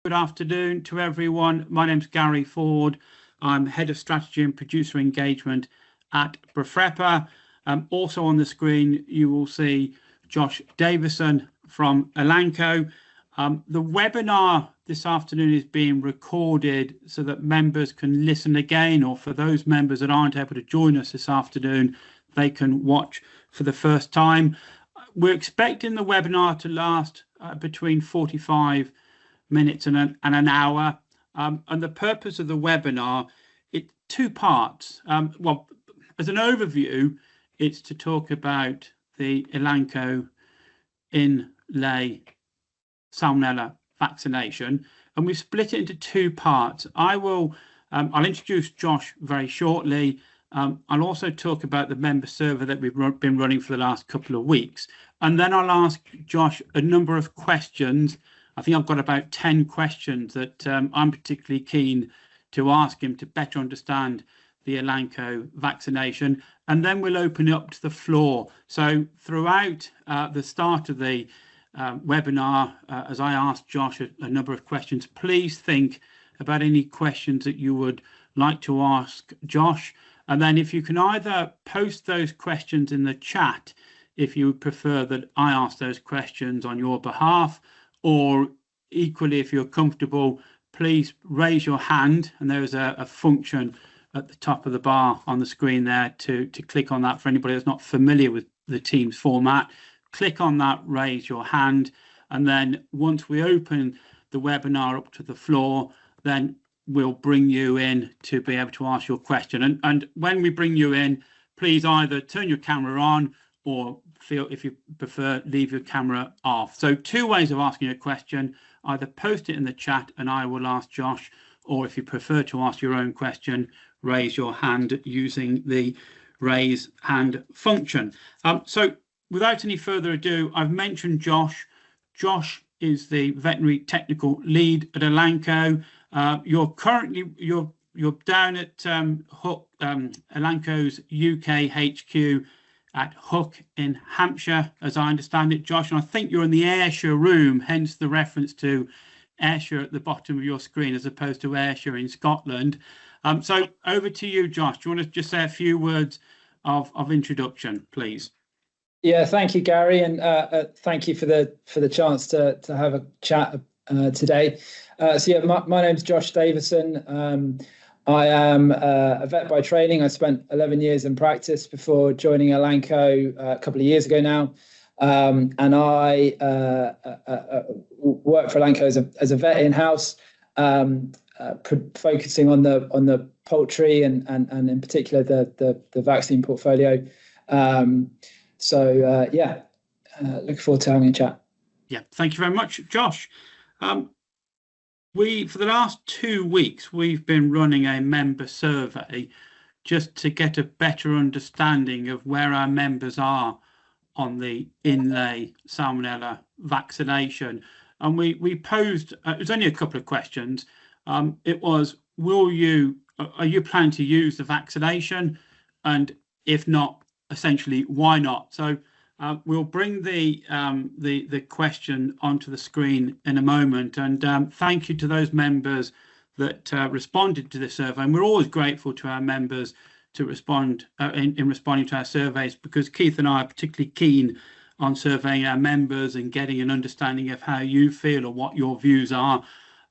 Good afternoon to everyone. My name's Gary Ford. I'm Head of Strategy and Producer Engagement at BFREPA. Also on the screen, you will see Josh Davison from Elanco. The webinar this afternoon is being recorded so that members can listen again, or for those members that aren't able to join us this afternoon, they can watch for the first time. We're expecting the webinar to last between 45 minutes and an hour, and the purpose of the webinar, it's two parts. Well, as an overview, it's to talk about the Elanco in-lay Salmonella vaccination, and we've split it into two parts. I'll introduce Josh very shortly. I'll also talk about the member survey that we've been running for the last couple of weeks, and then I'll ask Josh a number of questions. I think I've got about 10 questions that I'm particularly keen to ask him to better understand the Elanco vaccination, and then we'll open it up to the floor. So throughout the start of the webinar, as I asked Josh a number of questions, please think about any questions that you would like to ask Josh, and then if you can either post those questions in the chat if you would prefer that I ask those questions on your behalf, or equally, if you're comfortable, please raise your hand, and there is a function at the top of the bar on the screen there to click on that. For anybody that's not familiar with the Teams format, click on that, raise your hand, and then once we open the webinar up to the floor, then we'll bring you in to be able to ask your question. And when we bring you in, please either turn your camera on, or if you prefer, leave your camera off. So two ways of asking a question: either post it in the chat and I will ask Josh, or if you prefer to ask your own question, raise your hand using the raise hand function. So without any further ado, I've mentioned Josh. Josh is the veterinary technical lead at Elanco. You're down at Hook, Elanco's UK HQ at Hook in Hampshire, as I understand it, Josh, and I think you're in the Ayrshire room, hence the reference to Ayrshire at the bottom of your screen as opposed to Ayrshire in Scotland. So over to you, Josh. Do you want to just say a few words of introduction, please? Yeah, thank you, Gary, and thank you for the chance to have a chat today. So yeah, my name's Josh Davison. I am a vet by training. I spent 11 years in practice before joining Elanco a couple of years ago now, and I work for Elanco as a vet in-house, focusing on the poultry and in particular the vaccine portfolio. So yeah, looking forward to having a chat. Yeah, thank you very much, Josh. For the last 2 weeks, we've been running a member survey just to get a better understanding of where our members are on the in-lay Salmonella vaccination. And we posed, it was only a couple of questions. It was, are you planning to use the vaccination? And if not, essentially, why not? So we'll bring the question onto the screen in a moment, and thank you to those members that responded to the survey. And we're always grateful to our members to respond in responding to our surveys, because Keith and I are particularly keen on surveying our members and getting an understanding of how you feel or what your views are,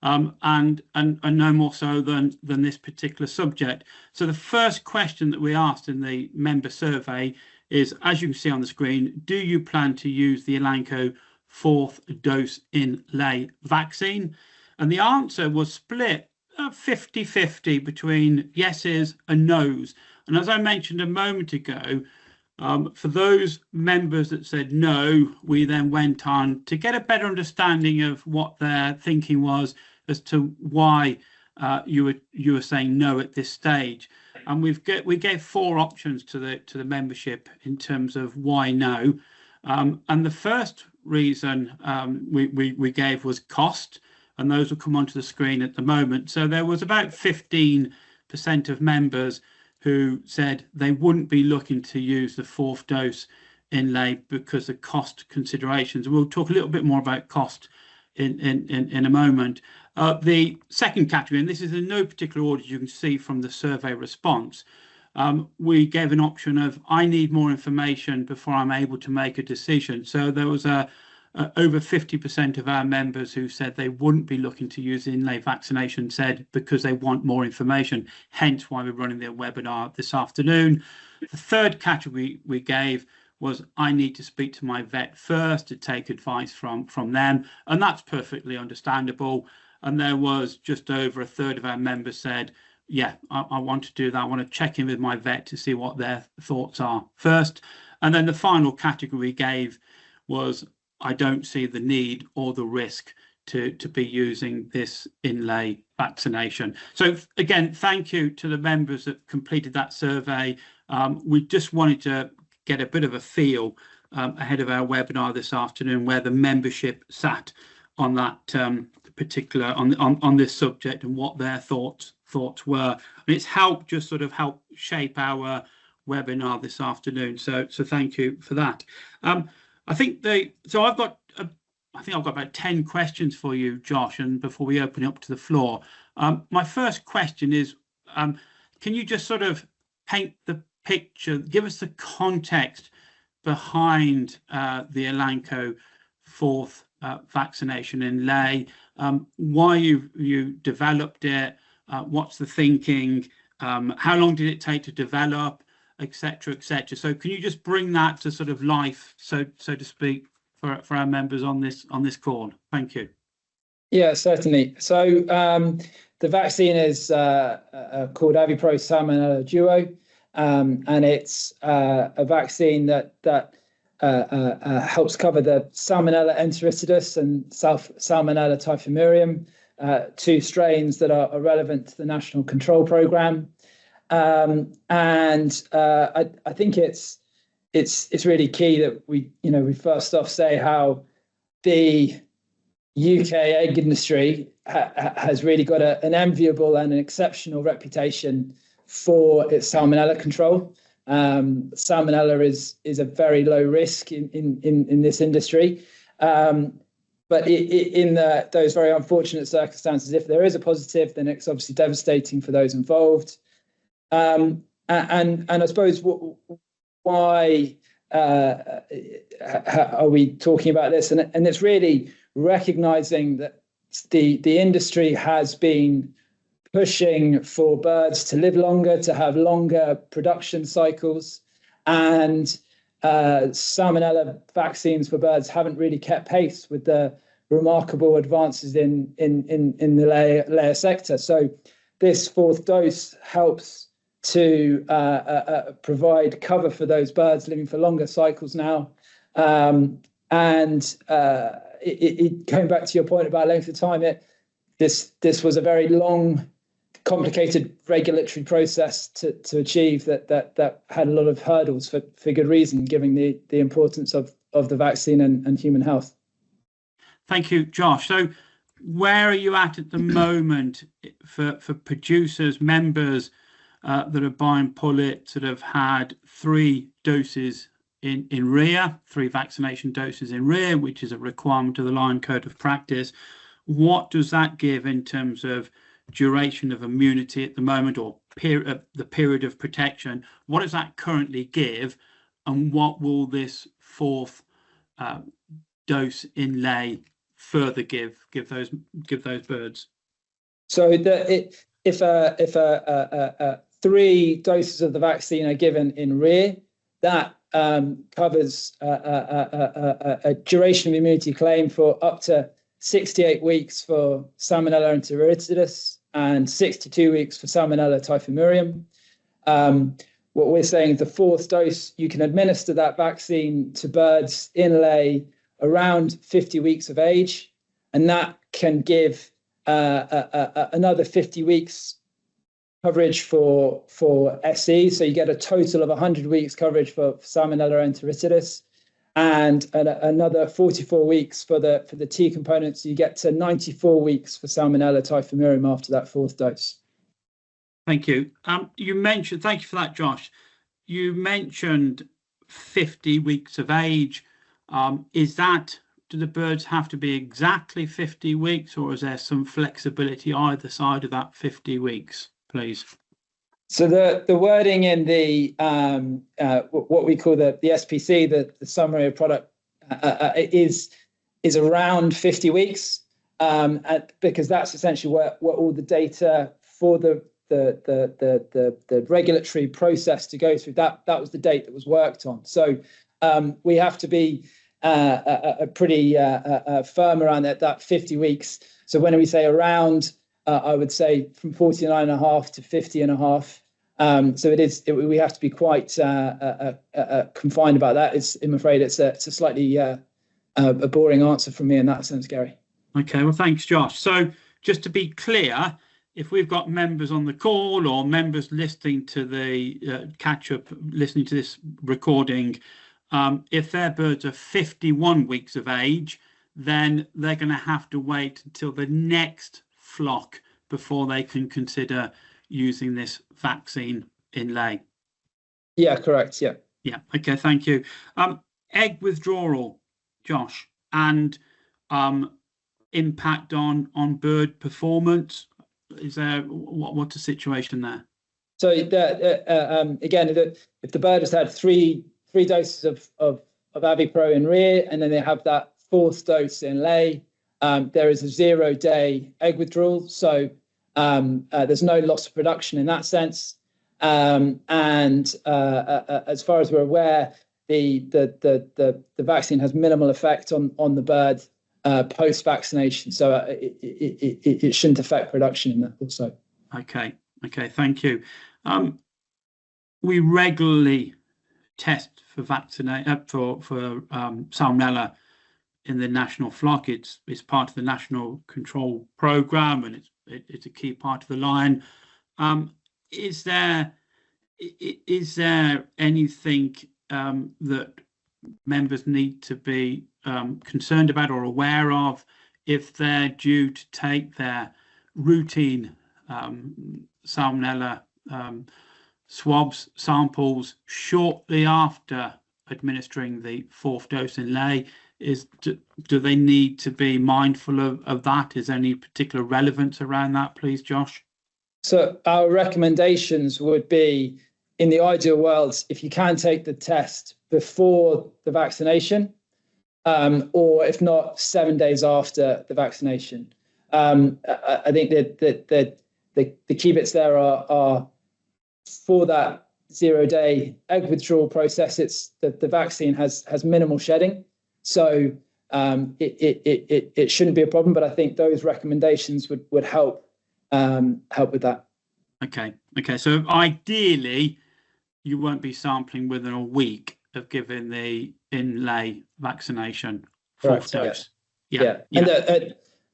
and no more so than this particular subject. So the first question that we asked in the member survey is, as you can see on the screen, do you plan to use the Elanco 4th dose in-lay vaccine? And the answer was split 50-50 between yeses and nos. And as I mentioned a moment ago, for those members that said no, we then went on to get a better understanding of what their thinking was as to why you were saying no at this stage. And we gave 4 options to the membership in terms of why no. And the first reason we gave was cost, and those will come onto the screen at the moment. So there was about 15% of members who said they wouldn't be looking to use the 4th dose inlay because of cost considerations. We'll talk a little bit more about cost in a moment. The second category, and this is in no particular order, you can see from the survey response, we gave an option of I need more information before I'm able to make a decision. So there was over 50% of our members who said they wouldn't be looking to use inlay vaccination, said because they want more information, hence why we're running the webinar this afternoon. The third category we gave was I need to speak to my vet first to take advice from them, and that's perfectly understandable. And there was just over a third of our members said, yeah, I want to do that. I want to check in with my vet to see what their thoughts are first. And then the final category we gave was I don't see the need or the risk to be using this inlay vaccination. So again, thank you to the members that completed that survey. We just wanted to get a bit of a feel ahead of our webinar this afternoon where the membership sat on that particular on this subject and what their thoughts were. And it's helped just sort of help shape our webinar this afternoon. So thank you for that. I think I've got about 10 questions for you, Josh, and before we open it up to the floor. My first question is, can you just sort of paint the picture, give us the context behind the Elanco fourth vaccination in lay, why you developed it, what's the thinking, how long did it take to develop, etc., etc. So can you just bring that to sort of life, so to speak, for our members on this call? Thank you. Yeah, certainly. So the vaccine is called Avipro Salmonella Duo, and it's a vaccine that helps cover the Salmonella enteritidis and Salmonella typhimurium, two strains that are relevant to the National Control Programme. And I think it's really key that we first off say how the UK egg industry has really got an enviable and an exceptional reputation for its Salmonella control. Salmonella is a very low risk in this industry. But in those very unfortunate circumstances, if there is a positive, then it's obviously devastating for those involved. And I suppose why are we talking about this? And it's really recognizing that the industry has been pushing for birds to live longer, to have longer production cycles, and Salmonella vaccines for birds haven't really kept pace with the remarkable advances in the layer sector. So this fourth dose helps to provide cover for those birds living for longer cycles now. And going back to your point about length of time, this was a very long, complicated regulatory process to achieve that had a lot of hurdles for good reason, given the importance of the vaccine and human health. Thank you, Josh. So where are you at the moment for producers, members that are buying pullets that have had 3 doses in rear, 3 vaccination doses in rear, which is a requirement of the Lion Code of Practice? What does that give in terms of duration of immunity at the moment, or the period of protection? What does that currently give, and what will this fourth dose in lay further give those birds? So if 3 doses of the vaccine are given in rear, that covers a duration of immunity claim for up to 68 weeks for Salmonella enteritidis and 62 weeks for Salmonella typhimurium. What we're saying, the fourth dose, you can administer that vaccine to birds in lay around 50 weeks of age, and that can give another 50 weeks coverage for SE. So you get a total of 100 weeks coverage for Salmonella enteritidis, and another 44 weeks for the T components. So you get to 94 weeks for Salmonella typhimurium after that fourth dose. Thank you. Thank you for that, Josh. You mentioned 50 weeks of age. Does do the birds have to be exactly 50 weeks, or is there some flexibility either side of that 50 weeks, please? So the wording in the what we call the SPC, the summary of product, is around 50 weeks, because that's essentially what all the data for the regulatory process to go through. That was the date that was worked on. So we have to be pretty firm around that 50 weeks. So when we say around, I would say from 49.5 to 50.5. So we have to be quite confined about that. I'm afraid it's a slightly a boring answer from me in that sense, Gary. Okay, well, thanks, Josh. So just to be clear, if we've got members on the call or members listening to the catch-up, listening to this recording, if their birds are 51 weeks of age, then they're going to have to wait until the next flock before they can consider using this vaccine in lay. Yeah, correct. Yeah. Yeah. Okay. Thank you. Egg withdrawal, Josh, and impact on bird performance. Is there what's the situation there? So again, if the bird has had three doses of Avipro in rear, and then they have that fourth dose in lay, there is a 0-day egg withdrawal. So there's no loss of production in that sense. And as far as we're aware, the vaccine has minimal effect on the bird post vaccination. So it shouldn't affect production in that also. Okay. Thank you. We regularly test for Salmonella in the national flock. It's part of the national control program, and it's a key part of the line. Is there anything that members need to be concerned about or aware of if they're due to take their routine Salmonella swabs samples shortly after administering the fourth dose in lay? Do they need to be mindful of that? Is there any particular relevance around that, please, Josh? So our recommendations would be, in the ideal world, if you can take the test before the vaccination, or if not, 7 days after the vaccination. I think that the key bits there are for that 0-day egg withdrawal process. It's that the vaccine has minimal shedding, so it shouldn't be a problem. But I think those recommendations would help with that. Okay. So ideally, you won't be sampling within a week of giving the in-lay vaccination fourth dose. Yeah. And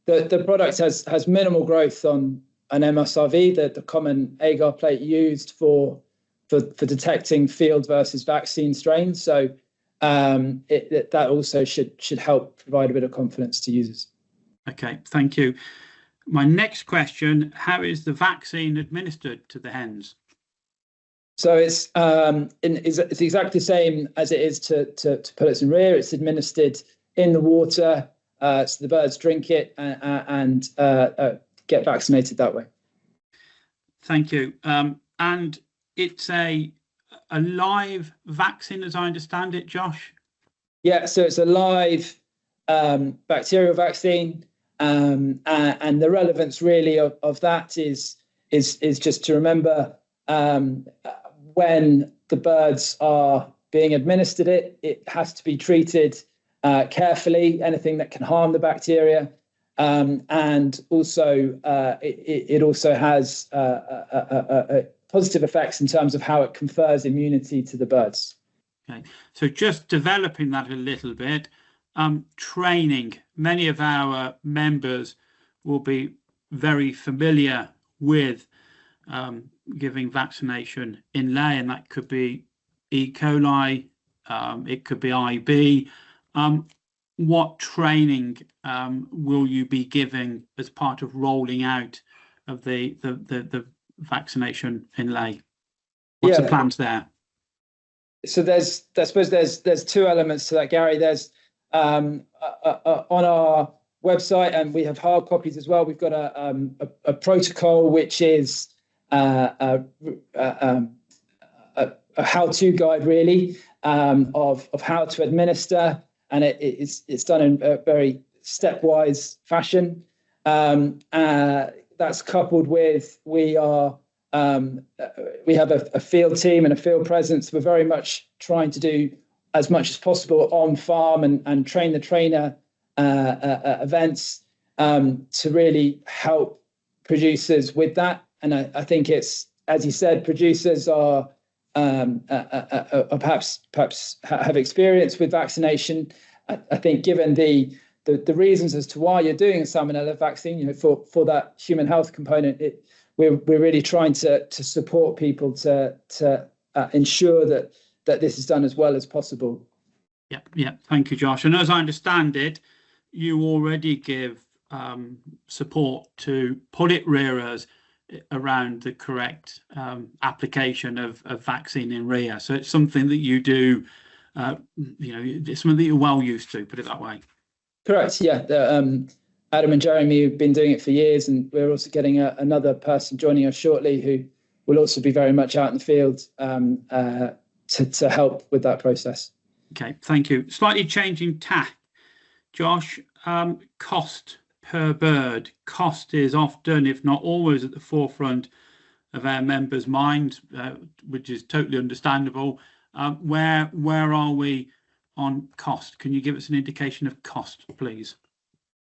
the product has minimal growth on an MSRV, the common agar plate used for detecting field versus vaccine strains. So that also should help provide a bit of confidence to users. Okay, thank you. My next question: how is the vaccine administered to the hens? So it's exactly the same as it is to pullets and rear. It's administered in the water, so the birds drink it and get vaccinated that way. Thank you. And it's a live vaccine, as I understand it, Josh? Yeah, so it's a live bacterial vaccine, and the relevance really of that is just to remember when the birds are being administered it has to be treated carefully, anything that can harm the bacteria. And also, it also has positive effects in terms of how it confers immunity to the birds. Okay, so just developing that a little bit, training. Many of our members will be very familiar with giving vaccination in lay, and that could be E. coli, it could be IB. What training will you be giving as part of rolling out of the vaccination in lay? What's the plans there? So I suppose there's two elements to that, Gary. There's on our website, and we have hard copies as well. We've got a protocol which is a how-to guide, really, of how to administer, and it's done in a very stepwise fashion. That's coupled with we have a field team and a field presence. We're very much trying to do as much as possible on farm and train the trainer events to really help producers with that. And I think it's, as you said, producers are perhaps have experience with vaccination. I think given the reasons as to why you're doing a salmonella vaccine, for that human health component, we're really trying to support people to ensure that this is done as well as possible. Yeah. Thank you, Josh. And as I understand it, you already give support to pullet rearers around the correct application of vaccine in rear. So it's something that you do. It's something that you're well used to. Put it that way. Correct. Yeah. Adam and Jeremy have been doing it for years, and we're also getting another person joining us shortly who will also be very much out in the field to help with that process. Okay, thank you. Slightly changing tack, Josh. Cost per bird. Cost is often, if not always, at the forefront of our members' minds, which is totally understandable. Where are we on cost? Can you give us an indication of cost, please?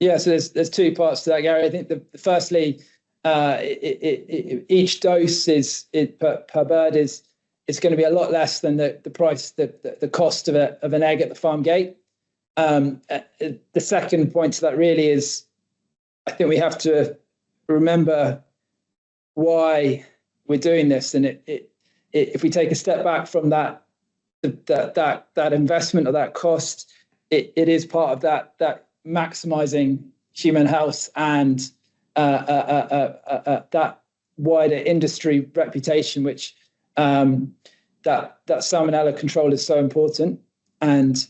Yeah, so there's two parts to that, Gary. I think firstly, each dose per bird is going to be a lot less than the price, the cost of an egg at the farm gate. The second point to that really is, I think we have to remember why we're doing this, and if we take a step back from that investment or that cost, it is part of that maximizing human health and that wider industry reputation, which that salmonella control is so important. And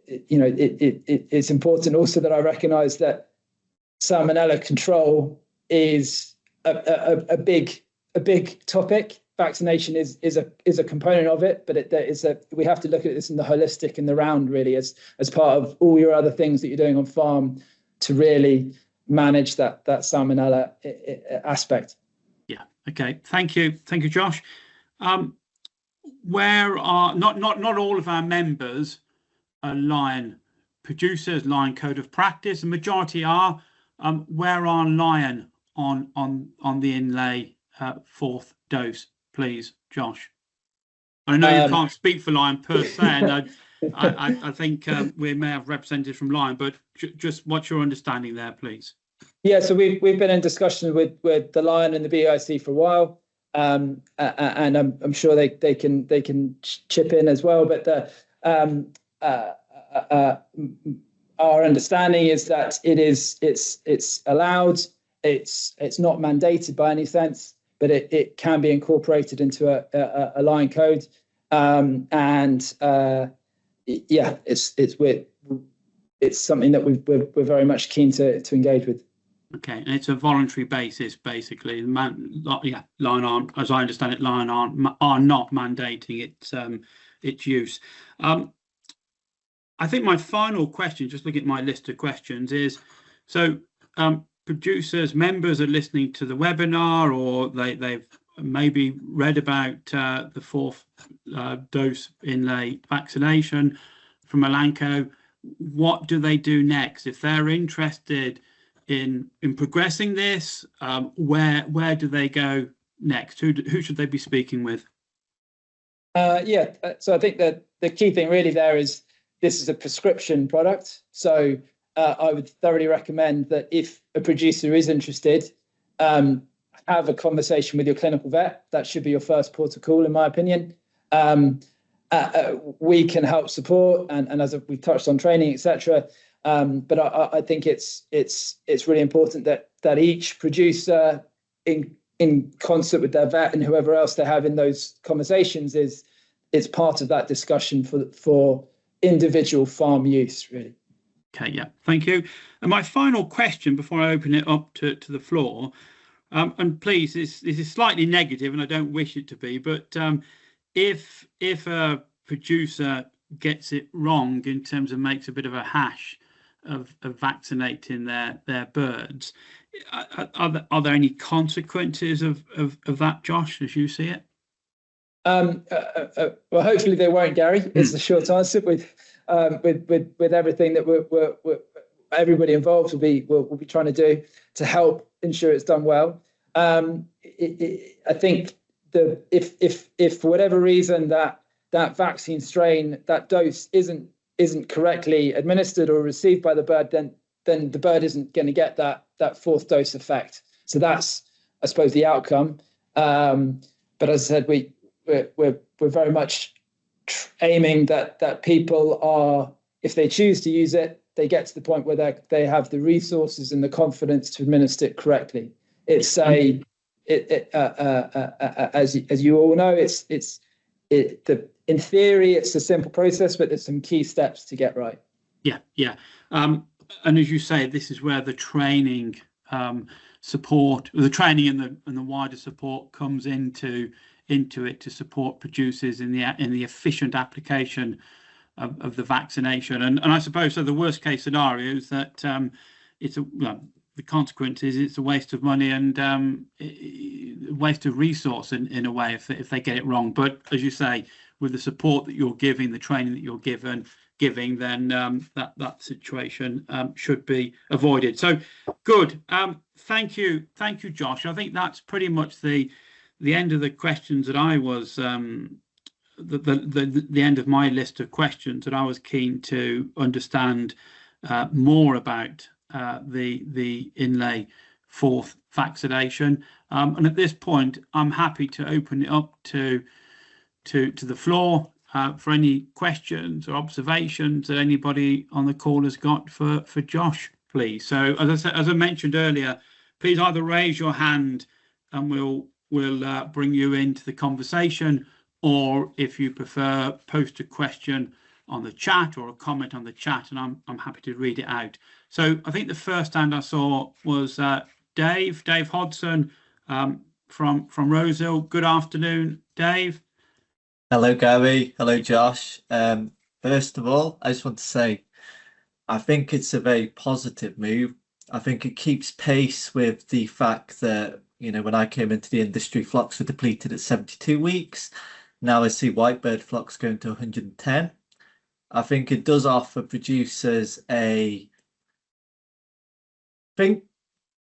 it's important also that I recognize that salmonella control is a big topic. Vaccination is a component of it, but we have to look at this in the holistic, in the round, really, as part of all your other things that you're doing on farm to really manage that salmonella aspect. Yeah. Okay. Thank you, Josh. Where are not all of our members are Lion producers, Lion Code of Practice. The majority are. Where are Lion on the inlay fourth dose, please, Josh? I know you can't speak for Lion per se, and I think we may have representatives from Lion, but just what's your understanding there, please? Yeah, so we've been in discussion with the Lion and the BIC for a while, and I'm sure they can chip in as well. But our understanding is that it's allowed. It's not mandated by any sense, but it can be incorporated into a Lion code, it's something that we're very much keen to engage with. Okay, and it's a voluntary basis, basically. Lion aren't, as I understand it, Lion are not mandating its use. I think my final question, just looking at my list of questions, is so producers, members are listening to the webinar, or they've maybe read about the fourth dose inlay vaccination from Elanco. What do they do next if they're interested in progressing this? Where do they go next? Who should they be speaking with? So I think that the key thing really there is this is a prescription product. So I would thoroughly recommend that if a producer is interested, have a conversation with your clinical vet. That should be your first port of call, in my opinion. We can help support, and as we've touched on, training, etc. But I think it's really important that each producer, in concert with their vet and whoever else they have in those conversations, is part of that discussion for individual farm use, really. Okay, yeah, thank you. And my final question before I open it up to the floor, and please, this is slightly negative, and I don't wish it to be, but if a producer gets it wrong in terms of makes a bit of a hash of vaccinating their birds, are there any consequences of that, Josh, as you see it? Well, hopefully they won't, Gary. Is the short answer. With everything that we're everybody involved will be trying to do to help ensure it's done well. I think if for whatever reason that vaccine strain, that dose isn't correctly administered or received by the bird, then the bird isn't going to get that fourth dose effect. So that's, I suppose, the outcome. But as I said, we're very much aiming that people are, if they choose to use it, they get to the point where they have the resources and the confidence to administer it correctly. It's as you all know, in theory it's a simple process, but there's some key steps to get right. Yeah. And as you say, this is where the training support, the training and the wider support comes into it to support producers in the efficient application of the vaccination. And I suppose so the worst case scenario is that the consequence is it's a waste of money and waste of resource in a way if they get it wrong. But as you say, with the support that you're giving, the training that you're giving, then that situation should be avoided. So good. Thank you, Josh. I think that's pretty much the end of the questions that I was the end of my list of questions that I was keen to understand more about the inlay fourth vaccination. And at this point, I'm happy to open it up to the floor for any questions or observations that anybody on the call has got for Josh, please. So as I mentioned earlier, please either raise your hand and we'll bring you into the conversation, or if you prefer, post a question on the chat or a comment on the chat, and I'm happy to read it out. So I think the first hand I saw was Dave Hodson from Rosehill. Good afternoon, Dave. Hello, Gary. Hello, Josh. First of all, I just want to say I think it's a very positive move. I think it keeps pace with the fact that, when I came into the industry, flocks were depleted at 72 weeks. Now I see whitebird flocks going to 110. I think it does offer producers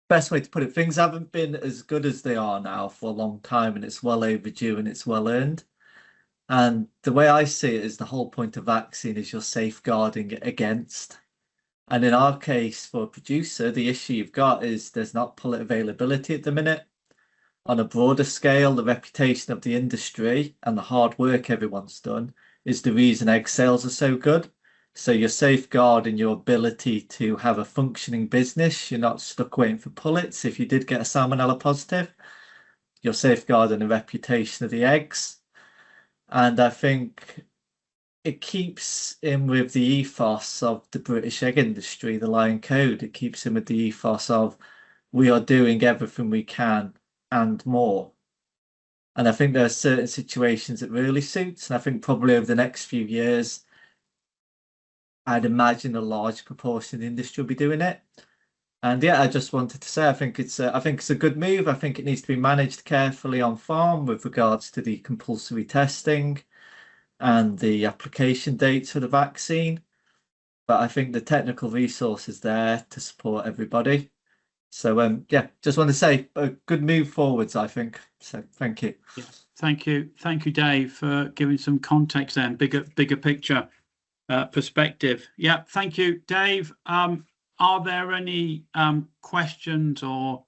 best way to put it, things haven't been as good as they are now for a long time, and it's well overdue and it's well earned. And the way I see it is the whole point of vaccine is you're safeguarding it against. And in our case, for a producer, the issue you've got is there's not pullet availability at the minute. On a broader scale, the reputation of the industry and the hard work everyone's done is the reason egg sales are so good. So you're safeguarding your ability to have a functioning business. You're not stuck waiting for pullets. If you did get a Salmonella positive, you're safeguarding the reputation of the eggs. And I think it keeps in with the ethos of the British egg industry, the Lion Code. It keeps in with the ethos of we are doing everything we can and more. And I think there are certain situations that really suits. And I think probably over the next few years, I'd imagine a large proportion of the industry will be doing it. And yeah, I just wanted to say I think it's a good move. I think it needs to be managed carefully on farm with regards to the compulsory testing and the application dates for the vaccine. But I think the technical resource is there to support everybody. So yeah, just want to say a good move forwards, I think. So thank you. Yes, thank you, Dave, for giving some context and bigger picture perspective. Yeah, thank you, Dave. Are there any questions or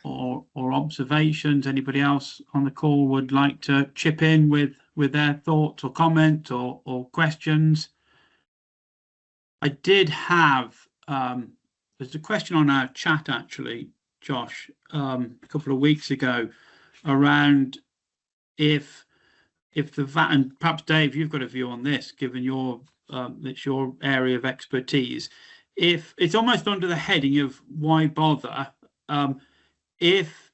observations? Anybody else on the call would like to chip in with their thoughts or comments or questions? I did have there's a question on our chat actually, Josh, a couple of weeks ago around if the and perhaps Dave, you've got a view on this, given your that's your area of expertise. If it's almost under the heading of why bother, if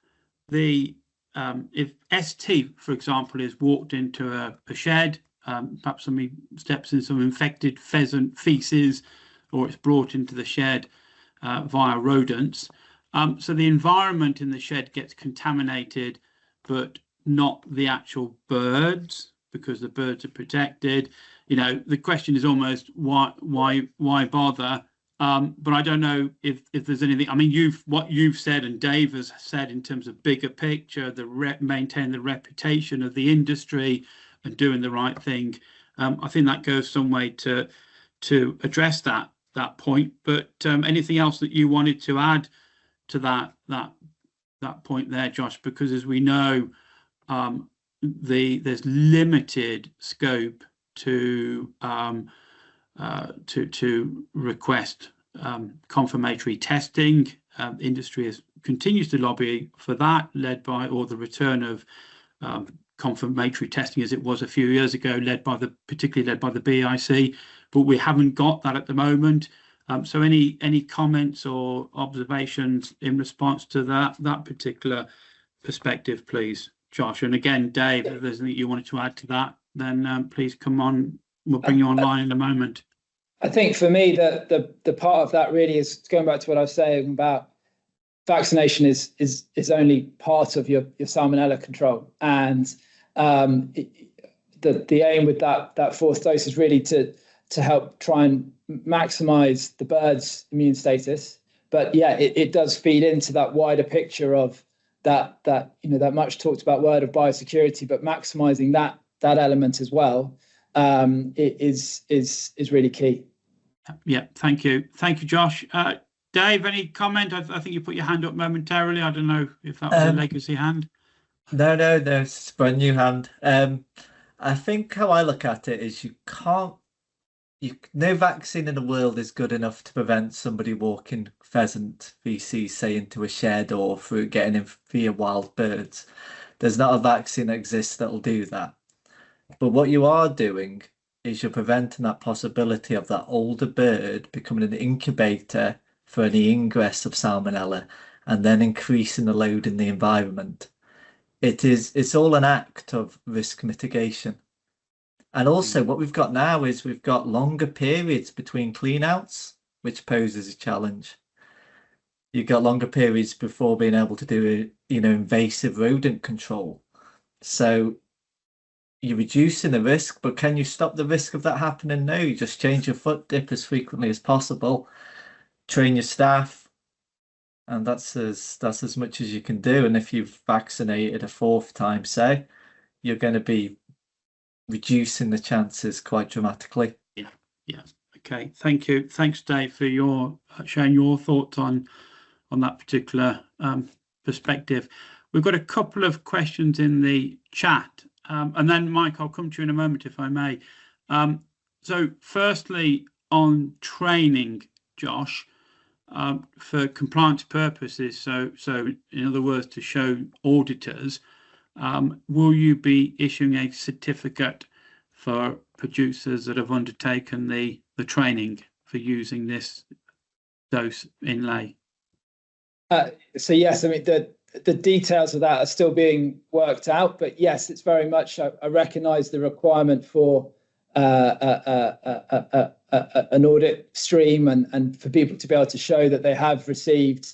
ST, for example, is walked into a shed, perhaps somebody steps in some infected pheasant feces, or it's brought into the shed via rodents. So the environment in the shed gets contaminated, but not the actual birds, because the birds are protected. You know, the question is almost why bother? But I don't know if there's anything. I mean, what you've said and Dave has said in terms of bigger picture, maintain the reputation of the industry and doing the right thing. I think that goes some way to address that point. But anything else that you wanted to add to that point there, Josh? Because as we know, there's limited scope to request confirmatory testing. Industry continues to lobby for that, or the return of confirmatory testing as it was a few years ago, particularly led by the BIC, but we haven't got that at the moment. So any comments or observations in response to that particular perspective, please, Josh? And again, Dave, if there's anything you wanted to add to that, then please come on. We'll bring you online in a moment. I think for me, the part of that really is going back to what I was saying about vaccination is only part of your salmonella control, and the aim with that fourth dose is really to help try and maximize the bird's immune status. But yeah, it does feed into that wider picture of that much talked about word of biosecurity, but maximizing that element as well is really key. Yeah, thank you, Josh. Dave, any comment? I think you put your hand up momentarily. I don't know if that was a legacy hand. No, it's a brand new hand. I think how I look at it is no vaccine in the world is good enough to prevent somebody walking pheasant feces, say, into a shed or through getting in via wild birds. There's not a vaccine that exists that'll do that. But what you are doing is you're preventing that possibility of that older bird becoming an incubator for any ingress of salmonella and then increasing the load in the environment. It's all an act of risk mitigation. And also what we've got now is we've got longer periods between cleanouts, which poses a challenge. You've got longer periods before being able to do invasive rodent control. So you're reducing the risk, but can you stop the risk of that happening? No, you just change your foot dip as frequently as possible, train your staff, and that's as much as you can do. And if you've vaccinated a fourth time, say, you're going to be reducing the chances quite dramatically. Yeah. Okay. Thank you. Thanks, Dave, for your sharing your thoughts on that particular perspective. We've got a couple of questions in the chat. And then, Mike, I'll come to you in a moment, if I may. So firstly, on training, Josh, for compliance purposes, so in other words, to show auditors, will you be issuing a certificate for producers that have undertaken the training for using this dose inlay? So yes, I mean, the details of that are still being worked out, but yes, it's very much, I recognise the requirement for an audit stream and for people to be able to show that they have received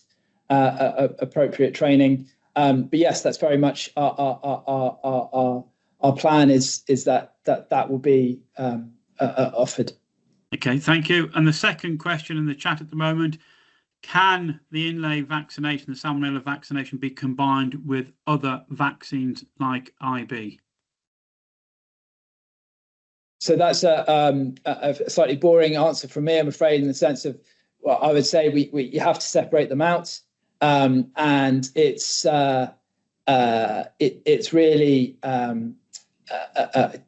appropriate training. But yes, that's very much our plan is that will be offered. Okay, thank you. And the second question in the chat at the moment: can the inlay vaccination, the salmonella vaccination, be combined with other vaccines like IB? So that's a slightly boring answer from me, I'm afraid, in the sense of, well, I would say you have to separate them out, and it's really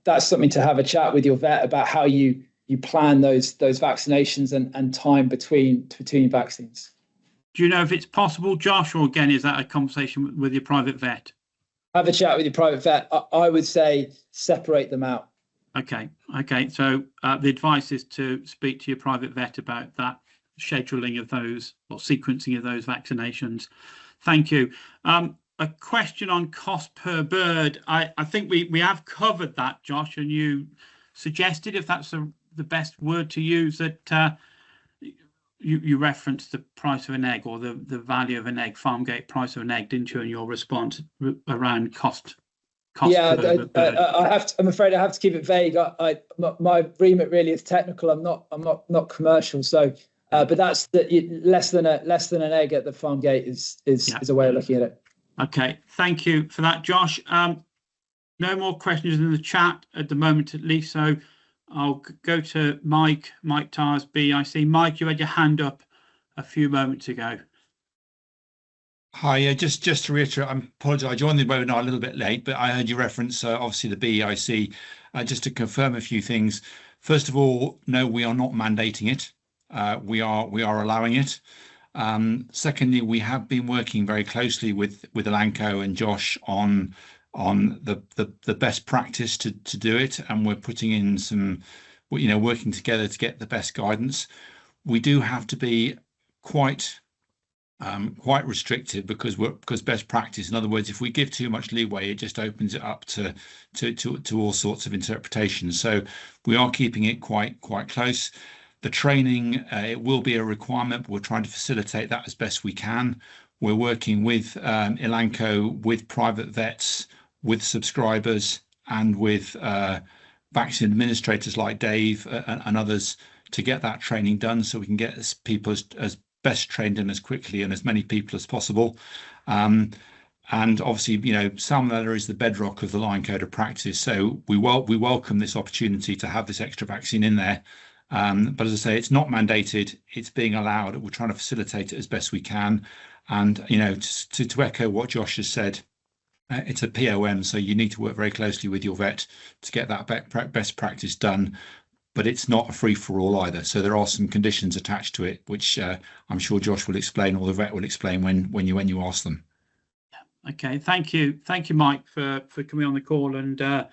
that's something to have a chat with your vet about how you plan those vaccinations and time between vaccines. Do you know if it's possible, Josh, or again, is that a conversation with your private vet? Have a chat with your private vet. I would say separate them out. Okay. So the advice is to speak to your private vet about that scheduling of those or sequencing of those vaccinations. Thank you. A question on cost per bird. I think we have covered that, Josh, and you suggested, if that's the best word to use, that you referenced the price of an egg, or the value of an egg, farm gate price of an egg, didn't you, in your response around cost? Yeah, I'm afraid I have to keep it vague. My remit really is technical. I'm not commercial. So, but that's less than an egg at the farm gate is a way of looking at it. Okay, thank you for that, Josh. No more questions in the chat at the moment, at least. So I'll go to Mike Tars, BIC. Mike, you had your hand up a few moments ago. Hi, yeah, just to reiterate, I apologise, I joined the webinar a little bit late, but I heard you reference obviously the BEIC. Just to confirm a few things. First of all, no, we are not mandating it. We are allowing it. Secondly, we have been working very closely with Elanco and Josh on the best practice to do it, and we're putting in some, working together to get the best guidance. We do have to be quite restricted because best practice. In other words, if we give too much leeway, it just opens it up to all sorts of interpretations. So we are keeping it quite close. The training, it will be a requirement, but we're trying to facilitate that as best we can. We're working with Elanco, with private vets, with subscribers, and with vaccine administrators like Dave and others to get that training done, so we can get people as best trained in as quickly and as many people as possible. And obviously, Salmonella is the bedrock of the line code of practice. So we welcome this opportunity to have this extra vaccine in there. But as I say, it's not mandated, it's being allowed. We're trying to facilitate it as best we can. And, to echo what Josh has said, it's a POM, so you need to work very closely with your vet to get that best practice done. But it's not a free-for-all either. So there are some conditions attached to it, which I'm sure Josh will explain, or the vet will explain when you ask them. Okay, thank you, Mike, for coming on the call and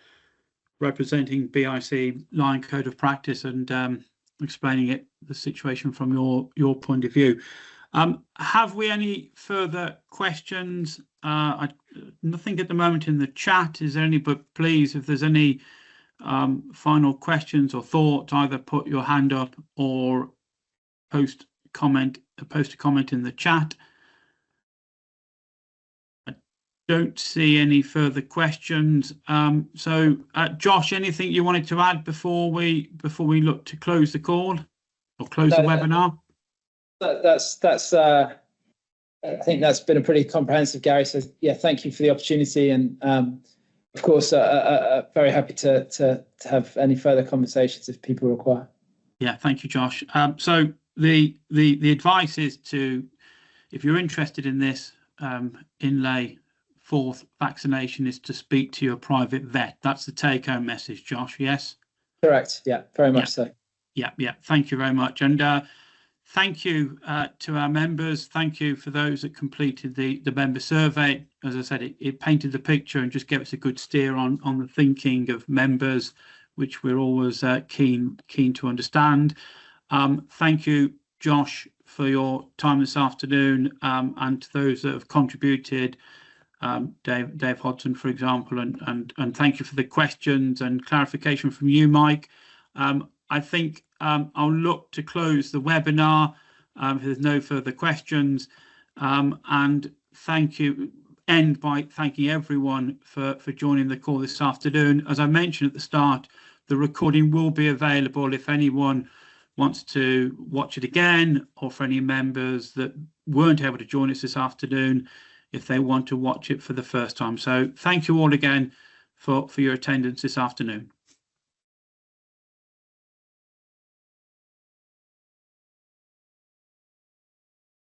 representing BIC line code of practice and explaining the situation from your point of view. Have we any further questions? Nothing at the moment in the chat. Is there any? But please, if there's any final questions or thoughts, either put your hand up or post a comment in the chat. I don't see any further questions. So Josh, anything you wanted to add before we look to close the call or close the webinar? I think that's been a pretty comprehensive, Gary. So yeah, thank you for the opportunity, and of course, very happy to have any further conversations if people require. Yeah, thank you, Josh. So the advice is to, if you're interested in this inlay fourth vaccination, is to speak to your private vet. That's the take-home message, Josh. Yes. Correct. Yeah, very much so. Yeah. Thank you very much, and thank you to our members. Thank you for those that completed the member survey. As I said, it painted the picture and just gave us a good steer on the thinking of members, which we're always keen to understand. Thank you, Josh, for your time this afternoon, and to those that have contributed, Dave Hodson, for example, and thank you for the questions and clarification from you, Mike. I think I'll look to close the webinar if there's no further questions, and end by thanking everyone for joining the call this afternoon. As I mentioned at the start, the recording will be available if anyone wants to watch it again, or for any members that weren't able to join us this afternoon, if they want to watch it for the first time. So thank you all again for your attendance this afternoon.